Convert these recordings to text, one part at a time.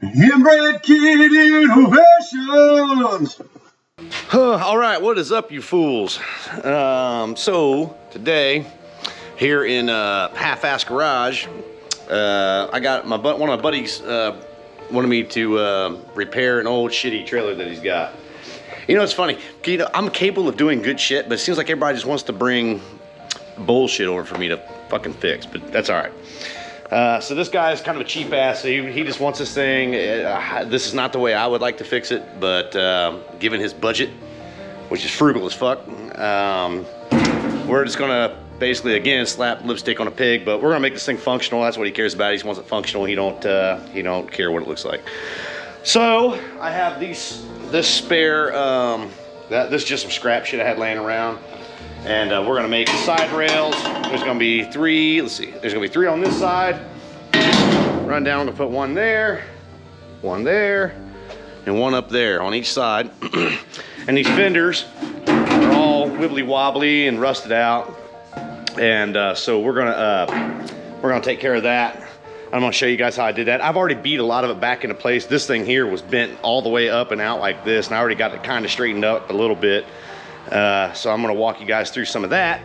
Inbred Kid Innovations. All right, what is up, you fools? So today, here in Half-Ass Garage, I got one of my buddies wanted me to repair an old shitty trailer that he's got. You know, it's funny. You know, I'm capable of doing good shit, but it seems like everybody just wants to bring bullshit over for me to fucking fix. But that's all right. So this guy is kind of a cheap ass. So he just wants this thing. This is not the way I would like to fix it, but given his budget, which is frugal as fuck, we're just gonna basically again slap lipstick on a pig. But we're gonna make this thing functional. That's what he cares about. He just wants it functional. He don't care what it looks like. So I have this spare. This is just some scrap shit I had laying around. And we're gonna make side rails. There's gonna be three, let's see, there's gonna be three on this side. Run down to put one there, and one up there on each side. And these fenders are all wibbly wobbly and rusted out. And so we're gonna take care of that. I'm gonna show you guys how I did that. I've already beat a lot of it back into place. This thing here was bent all the way up and out like this, and I already got it kind of straightened up a little bit. So I'm gonna walk you guys through some of that.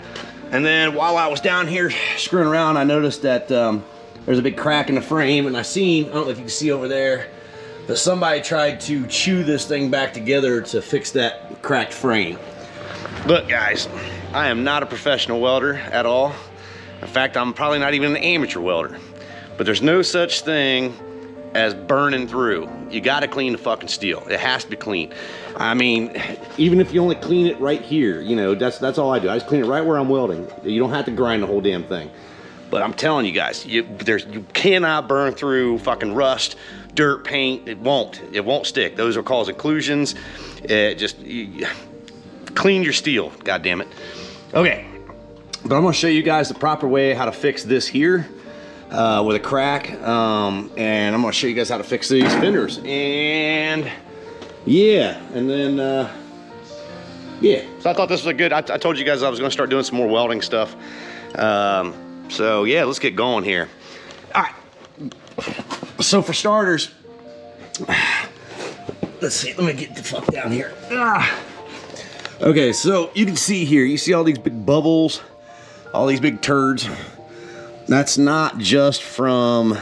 And then while I was down here screwing around, I noticed that there's a big crack in the frame, and I don't know if you can see over there, but somebody tried to chew this thing back together to fix that cracked frame. Look guys, I am not a professional welder at all. In fact, I'm probably not even an amateur welder, but there's no such thing as burning through. You gotta clean the fucking steel. It has to be clean. I mean, even if you only clean it right here, you know, that's all I do. I just clean it right where I'm welding. You don't have to grind the whole damn thing. But I'm telling you guys, you cannot burn through fucking rust, dirt, paint. It won't stick. Those are cause occlusions. Clean your steel, god damn it. Okay, but I'm gonna show you guys the proper way how to fix this here. With a crack, and I'm gonna show you guys how to fix these fenders, and yeah, and then yeah, so I thought this was a good, I told you guys I was gonna start doing some more welding stuff, so yeah, let's get going here. All right, so for starters, let's see, let me get the fuck down here. Okay, so you can see here, you see all these big bubbles, all these big turds. That's not just from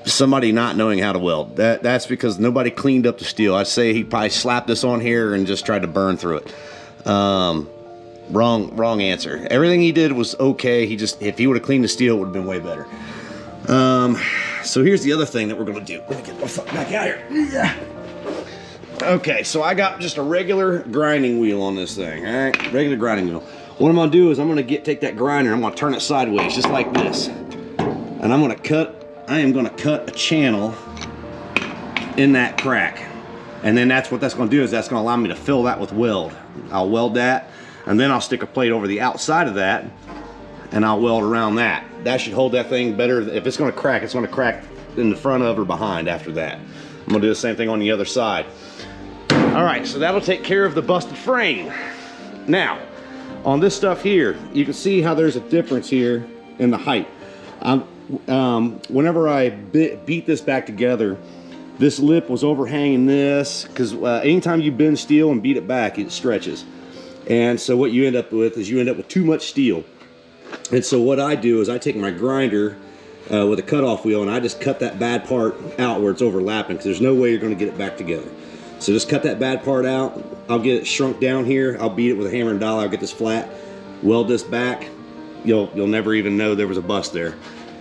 somebody not knowing how to weld. That's because nobody cleaned up the steel. I'd say he probably slapped this on here and just tried to burn through it. Wrong answer. Everything he did was okay. If he would have cleaned the steel, it would have been way better. So here's the other thing that we're gonna do. Let me get the fuck back out here. Yeah. Okay, so I got just a regular grinding wheel on this thing. All right, regular grinding wheel. What I'm gonna do is I'm gonna take that grinder, I'm gonna turn it sideways, just like this. And I am gonna cut a channel in that crack. And then that's gonna do is that's gonna allow me to fill that with weld. I'll weld that, and then I'll stick a plate over the outside of that, and I'll weld around that. That should hold that thing better. If it's gonna crack in the front of or behind after that. I'm gonna do the same thing on the other side. All right, so that'll take care of the busted frame. Now, on this stuff here, you can see how there's a difference here in the height. Whenever I beat this back together, this lip was overhanging this, because anytime you bend steel and beat it back, it stretches. And so what you end up with is too much steel. And so what I do is I take my grinder with a cutoff wheel, and I just cut that bad part out where it's overlapping, because there's no way you're going to get it back together. So just cut that bad part out. I'll get it shrunk down here. I'll beat it with a hammer and dollar. I'll get this flat, weld this back. You'll never even know there was a bust there.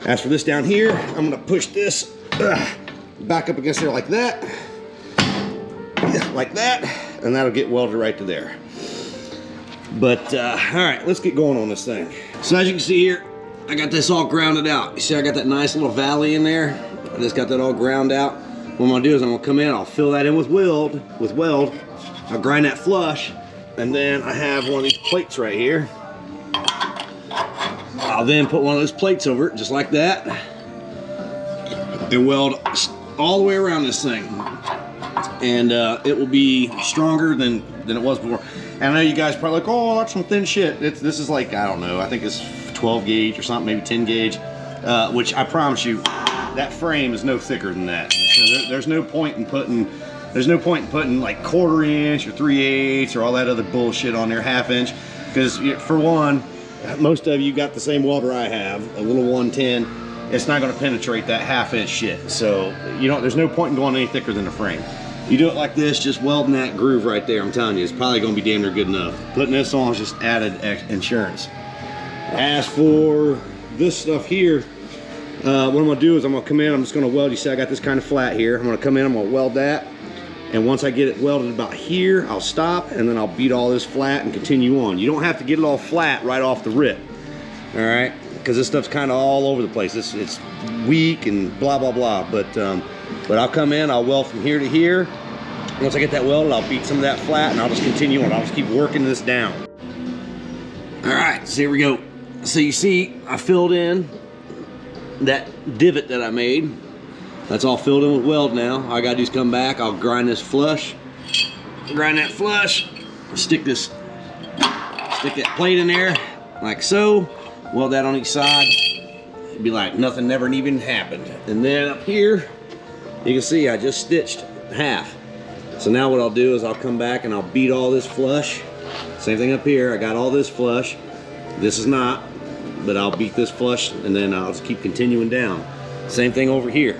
As for this down here, I'm gonna push this back up against there like that, and that'll get welded right to there. But all right, let's get going on this thing. So as you can see here, I got this all grounded out. You see I got that nice little valley in there. I just got that all ground out. What I'm gonna do is I'm gonna come in, I'll fill that in with weld. I'll grind that flush, and then I have one of these plates right here. I'll then put one of those plates over it, just like that, and weld all the way around this thing. And it will be stronger than it was before. And I know you guys probably like, oh, that's some thin shit. This is like, I don't know, I think it's 12 gauge or something, maybe 10 gauge, which I promise you, that frame is no thicker than that. So there's no point in putting like 1/4 inch or 3/8 or all that other bullshit on there, 1/2 inch, because for one, most of you got the same welder I have, a little 110. It's not going to penetrate that 1/2 inch shit. So there's no point in going any thicker than the frame. You do it like this, just welding that groove right there. I'm telling you, it's probably going to be damn near good enough. Putting this on is just added insurance. As for this stuff here, what I'm going to do is I'm going to come in, I'm just going to weld. You see I got this kind of flat here. I'm going to come in, I'm going to weld that. And once I get it welded about here, I'll stop, and then I'll beat all this flat and continue on. You don't have to get it all flat right off the rip, all right? Because this stuff's kind of all over the place. It's weak and blah, blah, blah. But I'll come in, I'll weld from here to here. Once I get that welded, I'll beat some of that flat, and I'll just continue on. I'll just keep working this down. All right, so here we go. So you see, I filled in that divot that I made. That's all filled in with weld now. All I gotta do is come back, I'll grind this flush. Grind that flush, stick that plate in there, like so. Weld that on each side. It'd be like nothing never even happened. And then up here, you can see I just stitched half. So now what I'll do is I'll come back and I'll beat all this flush. Same thing up here, I got all this flush. This is not, but I'll beat this flush and then I'll just keep continuing down. Same thing over here.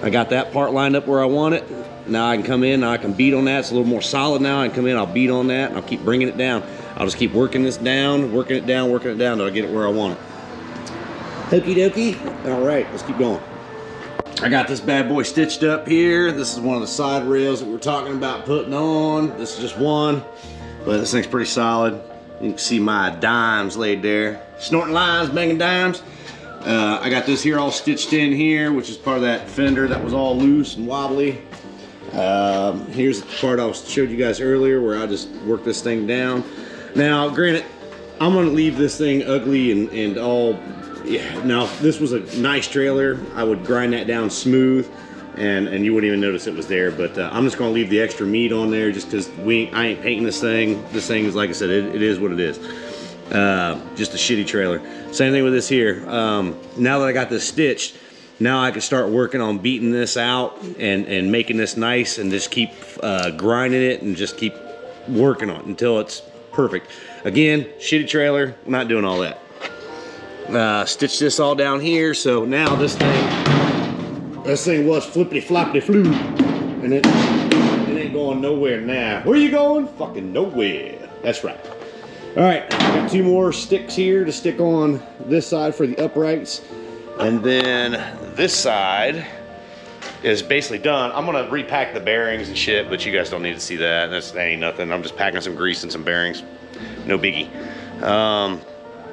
I got that part lined up where I want it. Now I can come in, now I can beat on that. It's a little more solid now. I can come in, I'll beat on that, and I'll keep bringing it down. I'll just keep working this down, working it down, working it down until I get it where I want it. Okie dokie. All right, let's keep going. I got this bad boy stitched up here. This is one of the side rails that we're talking about putting on. This is just one, but this thing's pretty solid. You can see my dimes laid there. Snorting lines, banging dimes. I got this here all stitched in here, which is part of that fender that was all loose and wobbly. Here's the part I showed you guys earlier where I just worked this thing down. Now, granted, I'm gonna leave this thing ugly and all. Yeah. Now, if this was a nice trailer, I would grind that down smooth, and you wouldn't even notice it was there. But I'm just gonna leave the extra meat on there just because I ain't painting this thing. This thing is, like I said, it is what it is. Just a shitty trailer. Same thing with this here. Now that I got this stitched, now I can start working on beating this out and making this nice, and just keep grinding it and just keep working on it until it's perfect. Again, shitty trailer, I'm not doing all that. Stitch this all down here, so now this thing was flippity floppity flew, and it ain't going nowhere now. Where you going? Fucking nowhere. That's right. All right, I got 2 more sticks here to stick on this side for the uprights, and then this side is basically done. I'm gonna repack the bearings and shit, but you guys don't need to see that. That ain't nothing. I'm just packing some grease and some bearings. No biggie.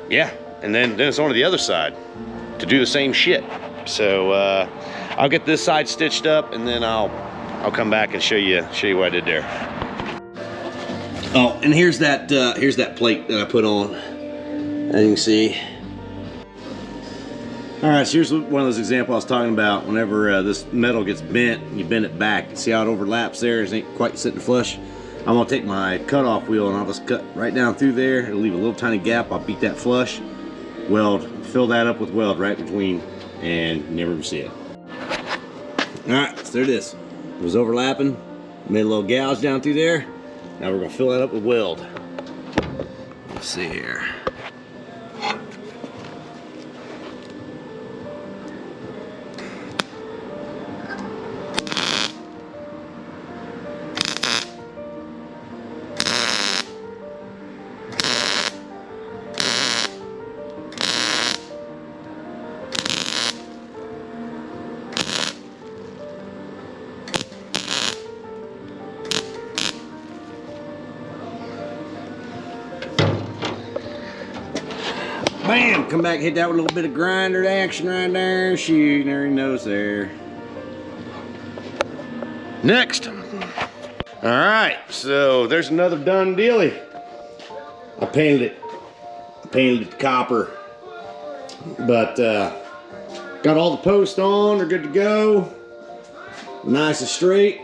Yeah, and then it's on to the other side to do the same shit. So I'll get this side stitched up, and then I'll come back and show you what I did there. Oh, and here's that plate that I put on. As you can see. All right, so here's one of those examples I was talking about. Whenever this metal gets bent, you bend it back. See how it overlaps there? It ain't quite sitting flush. I'm gonna take my cutoff wheel and I'll just cut right down through there. It'll leave a little tiny gap. I'll beat that flush, weld, fill that up with weld right between, and you never see it. All right, so there it is. It was overlapping, made a little gouge down through there. Now we're gonna fill that up with weld. Let's see here. Bam! Come back, hit that with a little bit of grinder action right there. Shoot, there he knows there. Next. All right, so there's another done dealie. I painted it copper, but got all the posts on. They're good to go. Nice and straight.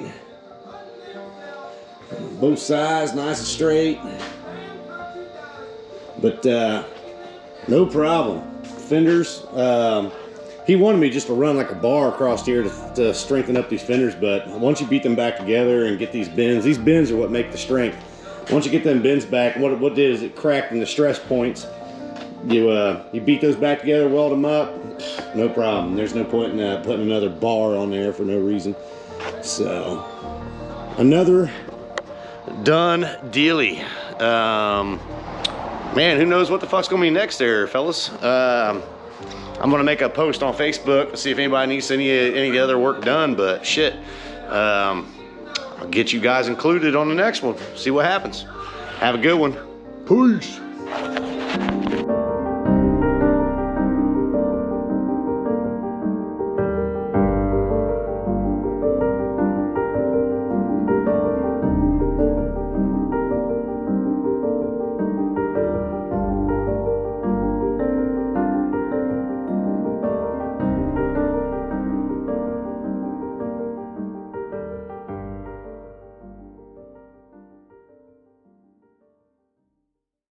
Both sides, nice and straight. But no problem. Fenders, he wanted me just to run like a bar across here to strengthen up these fenders, but once you beat them back together and get these bends are what make the strength. Once you get them bends back, what it did is it cracked in the stress points. You beat those back together, weld them up, no problem. There's no point in putting another bar on there for no reason. So, another done dealy. Man, who knows what the fuck's gonna be next there, fellas. I'm gonna make a post on Facebook to see if anybody needs any other work done, but shit. I'll get you guys included on the next one. See what happens. Have a good one. peace.